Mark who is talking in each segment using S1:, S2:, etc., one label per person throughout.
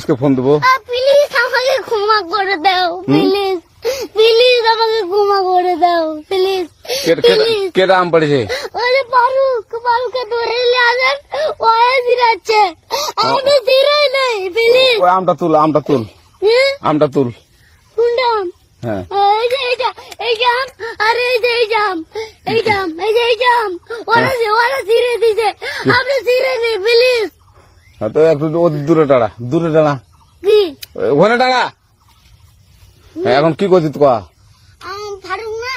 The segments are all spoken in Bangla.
S1: পুলিশকে ফোন দেবো।
S2: প্লিজ আমাকে ক্ষমা করে দাও, প্লিজ প্লিজ আমাকে ক্ষমা করে দাও, প্লিজ প্লিজ।
S1: কেটা আম পড়েছে?
S2: ওরে ফারুককে ধরে নিয়ে আসেন, ও জিরাচ্ছে, আমি জিরাই নাই, প্লিজ।
S1: ওই আমটা তুল, আমটা তুল, আমটা তুল।
S2: কোনটা আম?
S1: হ্যাঁ
S2: এই যে এই জাম, আরে এই যে এই জাম, এই জাম, এই যে এই জাম, ওরা জিরে দিছে, আপনি জিরে নেই, প্লিজ।
S1: তো একটু দূরে টাড়া, দূরে টাড়া,
S2: কি
S1: ওখানে টাড়া। এখন কি করছিস কয়া?
S2: ফারুক না,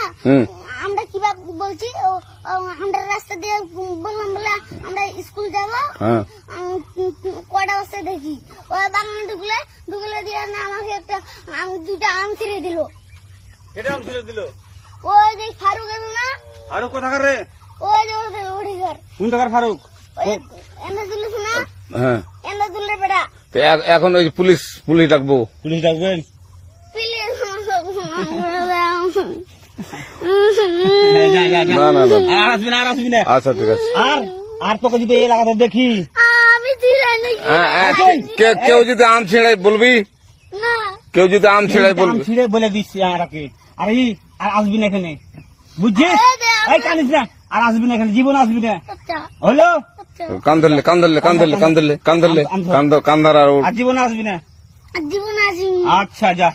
S2: আমরা কিভাবে বলছি, আমরা রাস্তা দিয়ে বললাম বলে আমরা স্কুল যাবো, কয়টা বস্তা দেখি ওই বাগানে ঢুকলে দিয়ে না আমাকে একটা দুটা আম ছিঁড়ে দিল।
S1: কেটে আম ছিঁড়ে দিল?
S2: ওই যে ফারুক এলো না,
S1: ফারুক কোথাকার রে?
S2: ওই যে ওড়িঘর।
S1: কোন টাকার ফারুক?
S2: এনে তুলিস না,
S1: হ্যাঁ
S2: এনে তুললে বেড়া।
S1: এখন ওই পুলিশ ডাকবো। পুলিশ ডাকবেন?
S2: প্লিজ
S1: আর আসবি না। আচ্ছা ঠিক আছে।
S3: আর তোকে যদি এই লাগাতে দেখি,
S2: আমি জিরাই নাকি
S1: কেউ যদি আম ছিঁড়ে বলবি,
S2: না,
S1: কেউ যদি আম ছিঁড়ে বলবি।
S3: ছিঁড়ে বলে দিচ্ছি আর আসবি না এখানে, বুঝছিস? এই কানিস না, আর আসবি না এখানে, জীবন আসবি না,
S2: আচ্ছা
S3: হলো?
S1: কান্দার আর
S3: আর জীবন আসবি না।
S2: জীবন আসি।
S3: আচ্ছা যা।